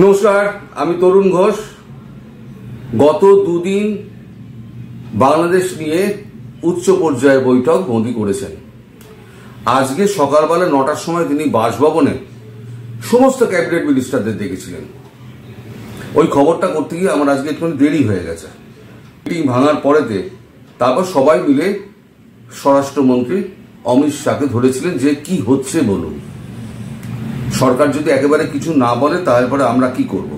নমস্কার, আমি তরুণ ঘোষ। গত দুদিন বাংলাদেশ নিয়ে উচ্চ পর্যায়ে বৈঠক মোদি করেছেন। আজকে সকালবেলা 9টার সময় তিনি বাসভবনে সমস্ত ক্যাবিনেট মিনিস্টারদের দেখেছিলেন। ওই খবরটা করতে গিয়ে আমার আজকে একটু দেরি হয়ে গেছে। মিটিং ভাঙার পরেতে তারপর সবাই মিলে স্বরাষ্ট্রমন্ত্রী অমিত শাহকে ধরেছিলেন যে কি হচ্ছে বলুন, সরকার যদি একেবারে কিছু না বলে তাহলে পরে আমরা কি করব।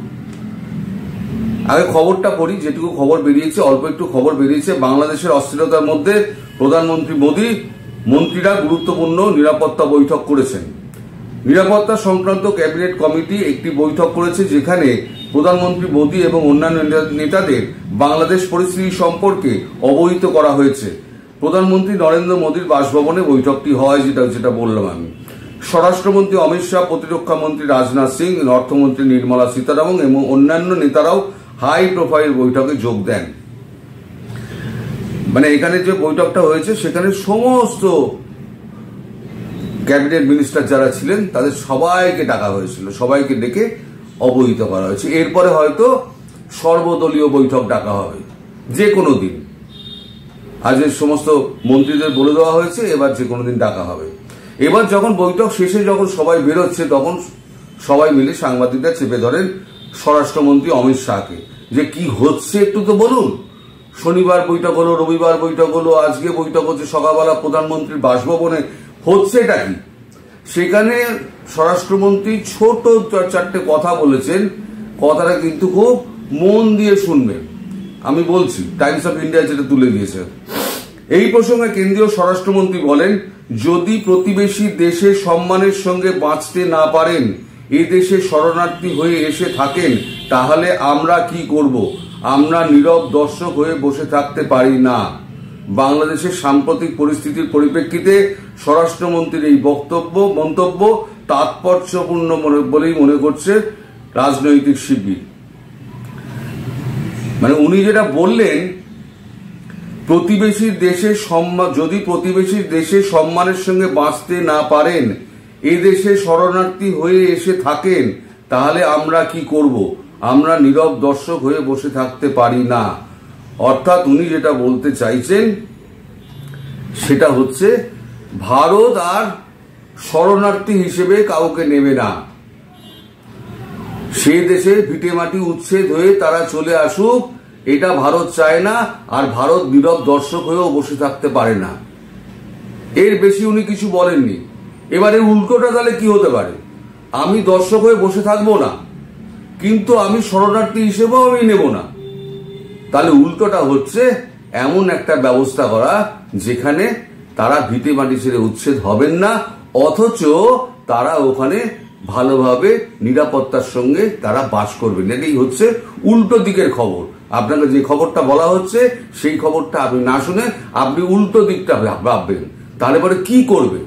আগে খবরটা পড়ি, যেটুকু খবর বেরিয়েছে, অল্প একটু খবর বেরিয়েছে। বাংলাদেশের অস্থিরতার মধ্যে প্রধানমন্ত্রী মোদি মন্ত্রীরা গুরুত্বপূর্ণ নিরাপত্তা বৈঠক করেছেন। নিরাপত্তা সংক্রান্ত ক্যাবিনেট কমিটি একটি বৈঠক করেছে, যেখানে প্রধানমন্ত্রী মোদি এবং অন্যান্য নেতাদের বাংলাদেশ পরিস্থিতি সম্পর্কে অবহিত করা হয়েছে। প্রধানমন্ত্রী নরেন্দ্র মোদীর বাসভবনে বৈঠকটি হয়, যেটা বললাম আমি। স্বরাষ্ট্রমন্ত্রী অমিত শাহ, প্রতিরক্ষা মন্ত্রী রাজনাথ সিং, অর্থমন্ত্রী নির্মলা সীতারামন এবং অন্যান্য নেতারাও হাই প্রোফাইল বৈঠকে যোগ দেন। মানে এখানে যে বৈঠকটা হয়েছে সেখানে সমস্ত ক্যাবিনেট মিনিস্টার যারা ছিলেন তাদের সবাইকে ডাকা হয়েছিল, সবাইকে ডেকে অবহিত করা হয়েছে। এরপরে হয়তো সর্বদলীয় বৈঠক ডাকা হবে যে কোনো দিন। আজের সমস্ত মন্ত্রীদের বলে দেওয়া হয়েছে এবার যে কোনো দিন ডাকা হবে। এবার যখন বৈঠক শেষে যখন সবাই বেরোচ্ছে তখন সবাই মিলে সাংবাদিকরা চেপে ধরেন স্বরাষ্ট্রমন্ত্রী অমিত শাহকে, যে কি হচ্ছে একটু তো বলুন। শনিবার বৈঠক হলো, রবিবার বৈঠক হলো, আজকে বৈঠক হচ্ছে সকালবেলা প্রধানমন্ত্রীর বাসভবনে, হচ্ছে এটা কি? সেখানে স্বরাষ্ট্রমন্ত্রী ছোট চারটে কথা বলেছেন, কথাটা কিন্তু খুব মন দিয়ে শুনবেন। আমি বলছি, টাইমস অফ ইন্ডিয়া যেটা তুলে দিয়েছে। এই প্রসঙ্গে কেন্দ্রীয় স্বরাষ্ট্রমন্ত্রী বলেন, যদি প্রতিবেশী দেশের সম্মানের সঙ্গে বাঁচতে না পারেন, এ দেশে শরণার্থী হয়ে এসে থাকেন, তাহলে আমরা কি করব? আমরা নীরব দর্শক হয়ে বসে থাকতে পারি না। বাংলাদেশের সাম্প্রতিক পরিস্থিতির পরিপ্রেক্ষিতে স্বরাষ্ট্রমন্ত্রীর এই মন্তব্য তাৎপর্যপূর্ণ বলেই মনে করছে রাজনৈতিক শিবির। মানে উনি যেটা বললেন, প্রতিবেশী দেশের যদি প্রতিবেশী দেশের সম্মানের সঙ্গে বাঁচতে না পারেন, এই দেশে শরণার্থী হয়ে এসে থাকেন, তাহলে আমরা কি করব? আমরা নীরব দর্শক হয়ে বসে থাকতে পারি না। অর্থাৎ উনি যেটা বলতে চাইছেন সেটা হচ্ছে ভারত আর শরণার্থী হিসেবে কাউকে নেবে না। সে দেশে ভিটেমাটি উচ্ছেদ হয়ে তারা চলে আসুক, এটা ভারত চায় না। আর ভারত নীরব দর্শক হয়েও বসে থাকতে পারে না। এর বেশি উনি কিছু বলেননি। এবারে উল্টোটা তাহলে কি হতে পারে? আমি দর্শক হয়ে বসে থাকবো না, কিন্তু আমি শরণার্থী হিসেবেও আমি নেব না। তাহলে উল্টোটা হচ্ছে এমন একটা ব্যবস্থা করা যেখানে তারা ভিটে মাটি ছেড়ে উচ্ছেদ হবেন না, অথচ তারা ওখানে ভালোভাবে নিরাপত্তার সঙ্গে তারা বাস করবেন। এটাই হচ্ছে উল্টো দিকের খবর। আপনাকে যে খবরটা বলা হচ্ছে সেই খবরটা আপনি না শুনে আপনি উল্টো দিকটা ভাববেন, তাহলে পরে কি করবে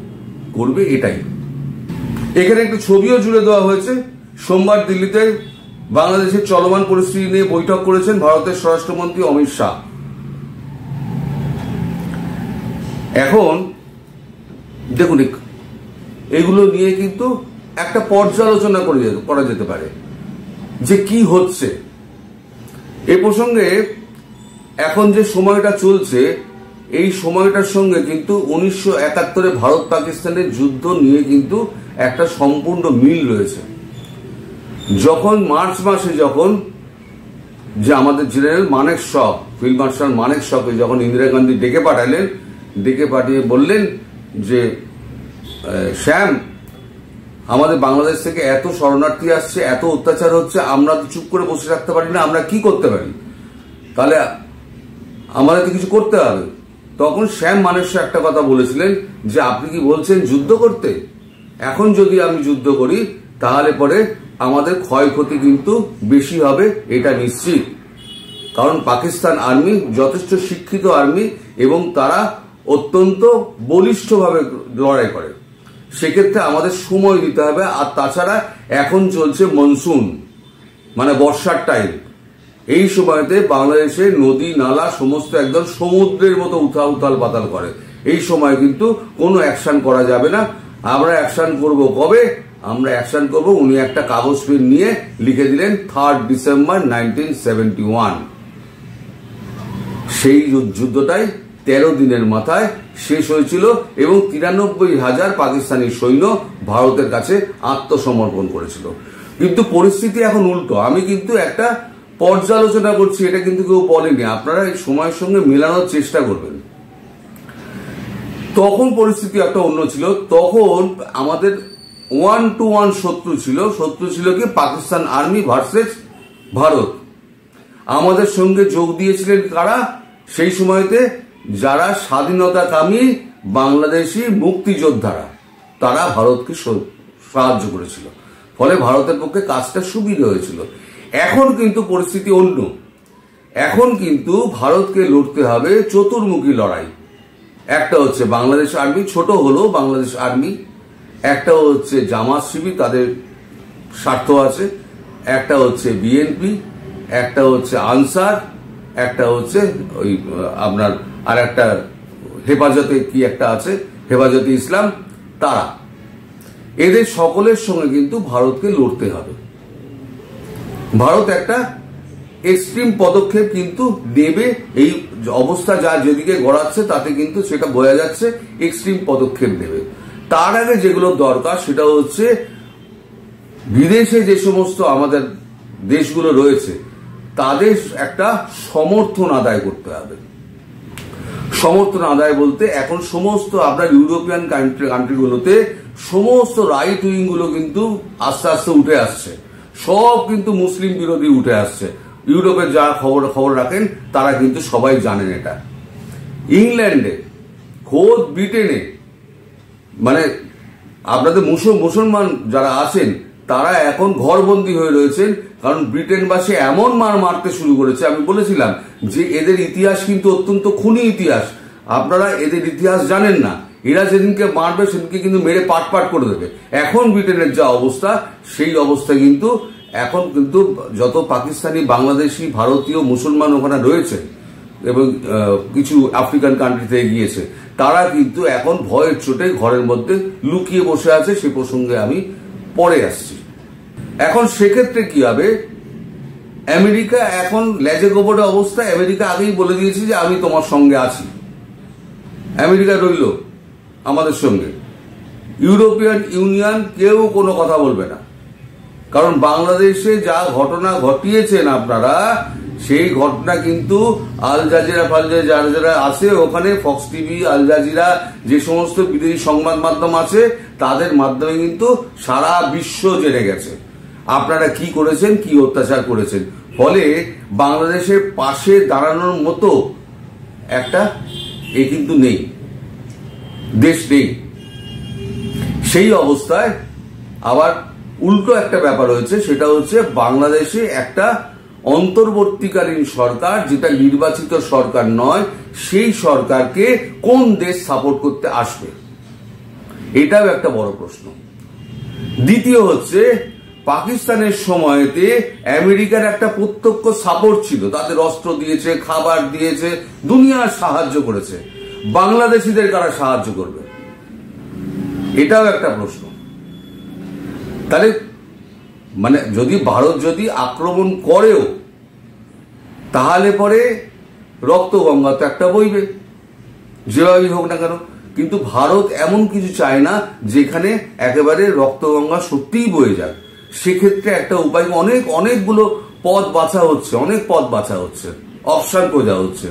এটাই। এখানে একটু ছবিও জুড়ে দেওয়া হয়েছে। সোমবার দিল্লিতে বাংলাদেশের চলমান পরিস্থিতি নিয়ে বৈঠক করেছেন ভারতের স্বরাষ্ট্রমন্ত্রী অমিত শাহ। এখন দেখুন, এগুলো নিয়ে কিন্তু একটা পর্যালোচনা করা যেতে পারে যে কি হচ্ছে। এ প্রসঙ্গে এখন যে সময়টা চলছে, এই সময়টার সঙ্গে কিন্তু 1971 ভারত পাকিস্তানের যুদ্ধ নিয়ে কিন্তু একটা সম্পূর্ণ মিল রয়েছে। যখন মার্চ মাসে যে আমাদের জেনারেল মানেক শ, ফিল্ড মার্শাল মানেক শকে যখন ইন্দিরা গান্ধী ডেকে পাঠিয়ে বললেন যে শ্যাম, আমাদের বাংলাদেশ থেকে এত শরণার্থী আসছে, এত অত্যাচার হচ্ছে, আমরা তো চুপ করে বসে থাকতে পারি না, আমরা কি করতে পারি? তাহলে আমাদের তো কিছু করতে হবে। তখন শ্যাম মানেকশ একটা কথা বলেছিলেন যে আপনি কি বলছেন যুদ্ধ করতে? এখন যদি আমি যুদ্ধ করি তাহলে পরে আমাদের ক্ষয়ক্ষতি কিন্তু বেশি হবে, এটা নিশ্চিত। কারণ পাকিস্তান আর্মি যথেষ্ট শিক্ষিত আর্মি এবং তারা অত্যন্ত বলিষ্ঠভাবে লড়াই করে। সেক্ষেত্রে আমাদের সময় দিতে হবে। আর তাছাড়া এখন চলছে মনসুন, মানে বর্ষার টাইম। এই সময়তে বাংলাদেশে নদী নালা সমস্ত একদম সমুদ্রের মতো উথাল পাতাল করে। এই সময় কিন্তু কোনো অ্যাকশন করা যাবে না। আমরা অ্যাকশন করব কবে? আমরা অ্যাকশন করব। উনি একটা কাগজ পেন নিয়ে লিখে দিলেন 3 ডিসেম্বর 1971। সেই যুদ্ধটাই 13 দিনের মাথায় শেষ হয়েছিল এবং 93,000 পাকিস্তানি সৈন্য ভারতের কাছে আত্মসমর্পণ করেছিল। কিন্তু পরিস্থিতি এখন উল্টো। আমি কিন্তু একটা পর্যালোচনা করছি, এটা কিন্তু কেউ বলেনি, আপনারা এই সময়ের সঙ্গে মেলানোর চেষ্টা করবেন। তখন পরিস্থিতি একটা অন্য ছিল। তখন আমাদের 1-to-1 শত্রু ছিল কি পাকিস্তান আর্মি ভার্সেস ভারত। আমাদের সঙ্গে যোগ দিয়েছিলেন কারা সেই সময়তে? যারা স্বাধীনতাকামী বাংলাদেশি মুক্তিযোদ্ধারা, তারা ভারতকে সাহায্য করেছিল। ফলে ভারতের পক্ষে কাজটা সুবিধা হয়েছিল। এখন কিন্তু পরিস্থিতি অন্য। এখন কিন্তু ভারতকে লড়তে হবে চতুর্মুখী লড়াই। একটা হচ্ছে বাংলাদেশ আর্মি, ছোট হলো বাংলাদেশ আর্মি, একটা হচ্ছে জামাত শিবির, তাদের স্বার্থ আছে, একটা হচ্ছে বিএনপি, একটা হচ্ছে আনসার, একটা হচ্ছে ওই আপনার আর একটা হেফাজতে কি একটা আছে, হেফাজতে ইসলাম, তারা। এদের সকলের সঙ্গে কিন্তু ভারতকে লড়তে হবে। ভারত একটা এক্সট্রিম পদক্ষেপ কিন্তু নেবে। এই অবস্থা যা যেদিকে গড়াচ্ছে তাতে কিন্তু সেটা বোঝা যাচ্ছে এক্সট্রিম পদক্ষেপ নেবে। তার আগে যেগুলো দরকার সেটা হচ্ছে বিদেশে যে সমস্ত আমাদের দেশগুলো রয়েছে তাদের একটা সমর্থন আদায় করতে হবে। সমর্থন আদায় বলতে এখন সমস্ত আপনার ইউরোপিয়ান কান্ট্রিগুলোতে সমস্ত রাইট উইং গুলো কিন্তু আস্তে আস্তে উঠে আসছে। সব কিন্তু মুসলিম বিরোধী উঠে আসছে। ইউরোপের যারা খবর রাখেন তারা কিন্তু সবাই জানেন এটা। ইংল্যান্ডে, খোদ ব্রিটেনে, মানে আপনাদের মুসলমান যারা আছেন তারা এখন ঘরবন্দি হয়ে রয়েছেন, কারণ ব্রিটেনবাসী এমন মারতে শুরু করেছে। আমি বলেছিলাম যে এদের ইতিহাস কিন্তু অত্যন্ত খুনি ইতিহাস, আপনারা এদের ইতিহাস জানেন না। এরা যেদিনকে মারবে সেদিনকে কিন্তু মেরে পাট করে দেবে। এখন ব্রিটেনের যা অবস্থা, সেই অবস্থা কিন্তু এখন কিন্তু যত পাকিস্তানি, বাংলাদেশি, ভারতীয় মুসলমান ওখানে রয়েছে এবং কিছু আফ্রিকান কান্ট্রি থেকে গিয়েছে, তারা কিন্তু এখন ভয়ের চোটে ঘরের মধ্যে লুকিয়ে বসে আছে। সে প্রসঙ্গে আমি পরে আসছি। এখন সেক্ষেত্রে কি হবে? আমেরিকা এখন লেজে গোবরে অবস্থা। আমেরিকা আগেই বলে দিয়েছে যে আমি তোমার সঙ্গে আছি। আমেরিকা রইল আমাদের সঙ্গে। ইউরোপিয়ান ইউনিয়ন কেউ কোনো কথা বলবে না, কারণ বাংলাদেশে যা ঘটনা ঘটিয়েছেন আপনারা, সেই ঘটনা কিন্তু আল জাজিরা যারা আছে ওখানে, ফক্স টিভি, আল জাজিরা, যে সমস্ত বিদেশি সংবাদ মাধ্যম আছে তাদের মাধ্যমে কিন্তু সারা বিশ্ব জেনে গেছে আপনারা কি করেছেন, কি অত্যাচার করেছেন। ফলে বাংলাদেশের পাশে দাঁড়ানোর মতো একটা কিন্তু নেই, দেশ নেই। সেই অবস্থায় আবার উল্টো একটা ব্যাপার হয়েছে, সেটা হচ্ছে বাংলাদেশে একটা অন্তর্বর্তীকালীন সরকার, যেটা নির্বাচিত সরকার নয়, সেই সরকারকে কোন দেশ সাপোর্ট করতে আসবে, এটাও একটা বড় প্রশ্ন। দ্বিতীয় হচ্ছে পাকিস্তানের সময়তে আমেরিকার একটা প্রত্যক্ষ সাপোর্ট ছিল, তাদের অস্ত্র দিয়েছে, খাবার দিয়েছে, দুনিয়ার সাহায্য করেছে। বাংলাদেশিদের কারা সাহায্য করবে, এটাও একটা প্রশ্ন। তাহলে মানে যদি ভারত যদি আক্রমণ করেও, তাহলে পরে রক্তগঙ্গা তো একটা বইবে, যেভাবেই হোক না কেন। কিন্তু ভারত এমন কিছু চায় না যেখানে একেবারে রক্তগঙ্গা সত্যিই বয়ে যাক। সেক্ষেত্রে একটা উপায়, অনেকগুলো পথ বাছা হচ্ছে, অপশন খোঁজা হচ্ছে।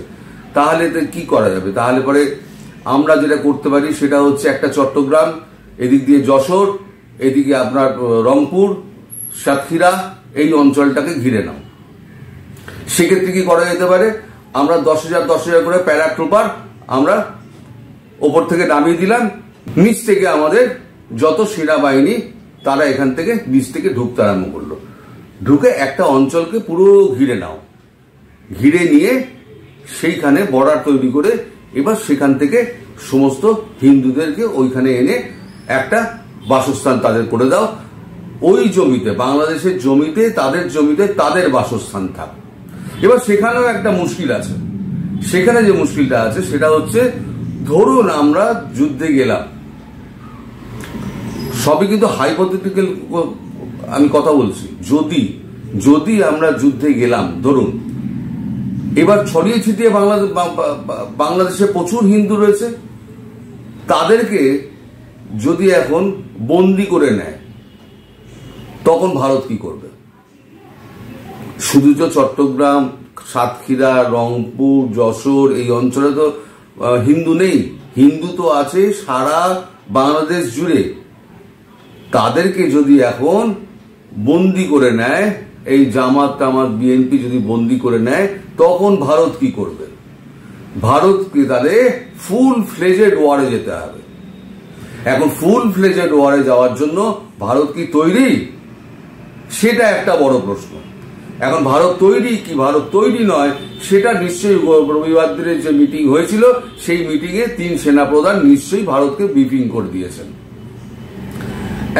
তাহলে কি করা যাবে? তাহলে পরে আমরা যেটা করতে পারি সেটা হচ্ছে একটা চট্টগ্রাম, এদিক দিয়ে যশোর, এদিকে আপনার রংপুর, সাতক্ষীরা, এই অঞ্চলটাকে ঘিরে নাও। সেক্ষেত্রে কি করা যেতে পারে? আমরা 10,000 করে প্যারাট্রুপার আমরা ওপর থেকে নামিয়ে দিলাম, নিচ থেকে আমাদের যত সেনাবাহিনী তারা এখান থেকে নিচ থেকে ঢুকতে আরম্ভ করলো। ঢুকে একটা অঞ্চলকে পুরো ঘিরে নাও, ঘিরে নিয়ে সেইখানে বর্ডার তৈরি করে এবার সেখান থেকে সমস্ত হিন্দুদেরকে ওইখানে এনে একটা বাসস্থান তাদের করে দাও। ওই জমিতে, বাংলাদেশের জমিতে, তাদের জমিতে তাদের বাসস্থান থাক। এবার সেখানেও একটা মুশকিল আছে। সেখানে যে মুশকিলটা আছে সেটা হচ্ছে, ধরুন আমরা যুদ্ধে গেলাম, সবই কিন্তু হাইপোথেটিক্যাল আমি কথা বলছি। যদি আমরা যুদ্ধে গেলাম, ধরুন এবার ছড়িয়ে ছিটিয়ে বাংলাদেশে প্রচুর হিন্দু রয়েছে, তাদেরকে যদি এখন বন্দি করে নেয়, তখন ভারত কি করবে? শুধু তো চট্টগ্রাম, সাতক্ষীরা, রংপুর, যশোর এই অঞ্চলে তো হিন্দু নেই, হিন্দু তো আছে সারা বাংলাদেশ জুড়ে। তাদেরকে যদি এখন বন্দি করে নেয়, এই জামাত টামাত বিএনপি যদি বন্দি করে নেয়, তখন ভারত কি করবে? ভারতকে তাহলে ফুল ফ্লেজেড ওয়ারে যেতে হবে। এখন ফুল ফ্লেজেড ওয়ারে যাওয়ার জন্য ভারত কি তৈরি? সেটা একটা বড় প্রশ্ন। এখন ভারত তৈরি কি ভারত তৈরি নয়, সেটা নিশ্চয়ই রবিবার দিনে যে মিটিং হয়েছিল, সেই মিটিংয়ে 3 সেনাপ্রধান নিশ্চয়ই ভারতকে ব্রিফিং করে দিয়েছেন।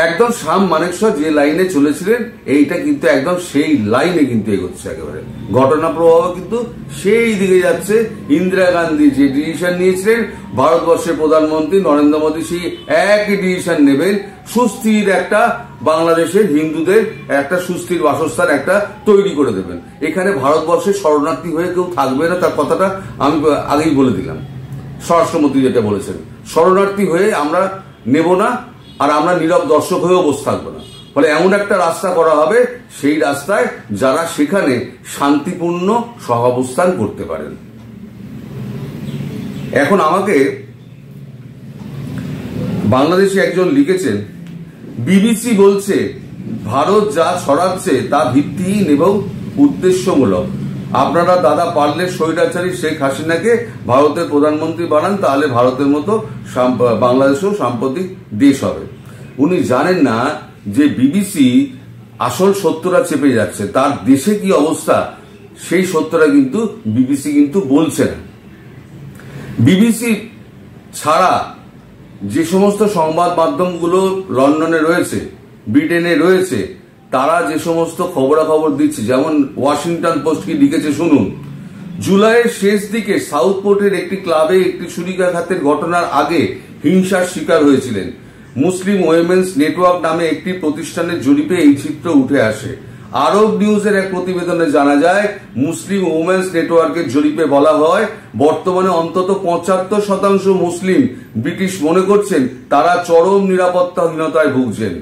একদম শাম মানেকশর যে লাইনে চলেছিলেন, এইটা কিন্তু একদম সেই লাইনে কিন্তু এগোচ্ছে একেবারে। ঘটনা প্রবাহ কিন্তু সেই দিকে যাচ্ছে। ইন্দিরা গান্ধী যে ডিসিশন নিয়েছিলেন, ভারতবর্ষের প্রধানমন্ত্রী নরেন্দ্র মোদী সেই একই ডিসিশন নেবেন। সুস্থির একটা বাংলাদেশের হিন্দুদের একটা সুস্থির বাসস্থান একটা তৈরি করে দেবেন। এখানে ভারতবর্ষের শরণার্থী হয়ে কেউ থাকবে না, তার কথাটা আমি আগেই বলে দিলাম। স্বরাষ্ট্রমন্ত্রী যেটা বলেছেন, শরণার্থী হয়ে আমরা নেব না, আর আমরা নীরব দর্শক হয়েও বসে থাকবো না। ফলে এমন একটা রাস্তা করা হবে, সেই রাস্তায় যারা সেখানে শান্তিপূর্ণ সহাবস্থান করতে পারেন। এখন আমাকে বাংলাদেশে একজন লিখেছেন, বিবিসি বলছে ভারত যা ছড়াচ্ছে তা ভিত্তিহীন এবং উদ্দেশ্যমূলক। আপনারা দাদা পারলে স্বৈরাচারী শেখ হাসিনাকে ভারতের প্রধানমন্ত্রী বানান, তাহলে ভারতের মতো বাংলাদেশও সাম্প্রতিক দেশ হবে। উনি জানেন না যে বিবিসি আসল সত্যটা চেপে যাচ্ছে, তার দেশে কি অবস্থা সেই সত্যটা কিন্তু বিবিসি কিন্তু বলছে না। বিবিসি ছাড়া যে সমস্ত সংবাদ মাধ্যমগুলো লন্ডনে রয়েছে, ব্রিটেনে রয়েছে, তারা যে সমস্ত খবরাখবর দিচ্ছে, যেমন ওয়াশিংটন পোস্ট কি লিখেছে শুনুন। জুলাইয়ের শেষ দিকে সাউথপোর্টের একটি ক্লাবে একটি ছুরিকাঘাতের ঘটনার আগে হিংসার শিকার হয়েছিলেন। মুসলিম উইমেন্স নেটওয়ার্ক নামে একটি প্রতিষ্ঠানের জরিপে এই চিত্র উঠে আসে। আরব নিউজের এক প্রতিবেদনে জানা যায়, মুসলিম উইমেন্স নেটওয়ার্কের জরিপে বলা হয়, বর্তমানে অন্তত 75% মুসলিম ব্রিটিশ মনে করছেন তারা চরম নিরাপত্তাহীনতায় ভুগছেন।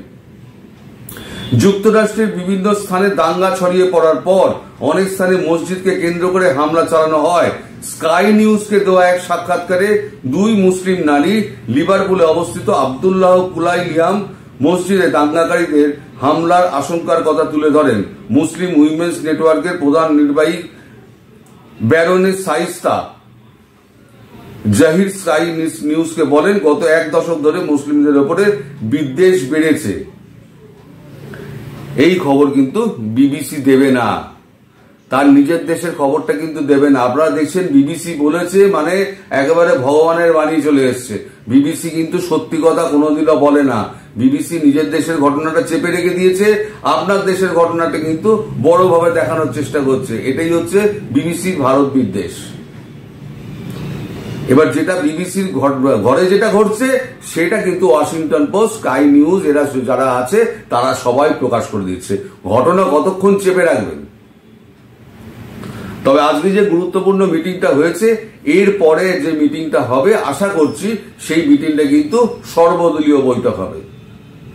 যুক্তরাষ্ট্রের বিভিন্ন স্থানে দাঙ্গা ছড়িয়ে পড়ার পর অনেক স্থানে মসজিদকে কেন্দ্র করে হামলা চালানো হয়। স্কাই নিউজকে দেওয়া এক সাক্ষাৎকারে 2 মুসলিম নারী লিভারপুলে অবস্থিত আব্দুল্লাহ কুলাই লিয়াম মসজিদে দাঙ্গাকারীদের হামলার আশঙ্কার কথা তুলে ধরেন। মুসলিম উইমেন্স নেটওয়ার্কের প্রধান নির্বাহী ব্যারোনেস সাইস্তা জাহির স্কাই নিউজকে বলেন, গত 1 দশক ধরে মুসলিমদের উপরে বিদ্বেষ বেড়েছে। এই খবর কিন্তু বিবিসি দেবে না, তার নিজের দেশের খবরটা কিন্তু দেবে না। আপনারা দেখছেন বিবিসি বলেছে মানে একেবারে ভগবানের বাণী চলে এসছে। বিবিসি কিন্তু সত্যি কথা কোনোদিনও বলে না। বিবিসি নিজের দেশের ঘটনাটা চেপে রেখে দিয়েছে, আপনার দেশের ঘটনাটা কিন্তু বড়ভাবে দেখানোর চেষ্টা করছে। এটাই হচ্ছে বিবিসির ভারত বিদ্বেষ। এবার যেটা বিবিসির ঘরে যেটা ঘটছে, সেটা কিন্তু ওয়াশিংটন পোস্ট, স্কাই নিউজ এরা যারা আছে তারা সবাই প্রকাশ করে দিচ্ছে। ঘটনা কতক্ষণ চেপে রাখবেন? তবে আজকে যে গুরুত্বপূর্ণ মিটিংটা হয়েছে, এর পরে যে মিটিংটা হবে আশা করছি সেই মিটিংটা কিন্তু সর্বদলীয় বৈঠক হবে,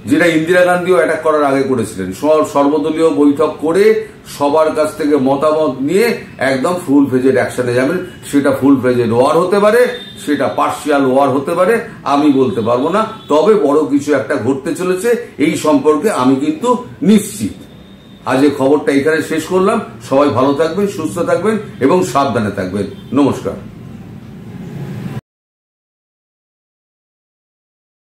যেটা ইন্দিরা গান্ধীও অ্যাটাক করার আগে করেছিলেন। সর্বদলীয় বৈঠক করে সবার কাছ থেকে মতামত নিয়ে একদম ফুল ফেজেড অ্যাকশনে যাবেন। সেটা ফুল ফেজেড ওয়ার হতে পারে, সেটা পার্শিয়াল ওয়ার হতে পারে, আমি বলতে পারবো না। তবে বড় কিছু একটা ঘটতে চলেছে, এই সম্পর্কে আমি কিন্তু নিশ্চিত। আজ এই খবরটা এখানে শেষ করলাম। সবাই ভালো থাকবেন, সুস্থ থাকবেন এবং সাবধানে থাকবেন। নমস্কার।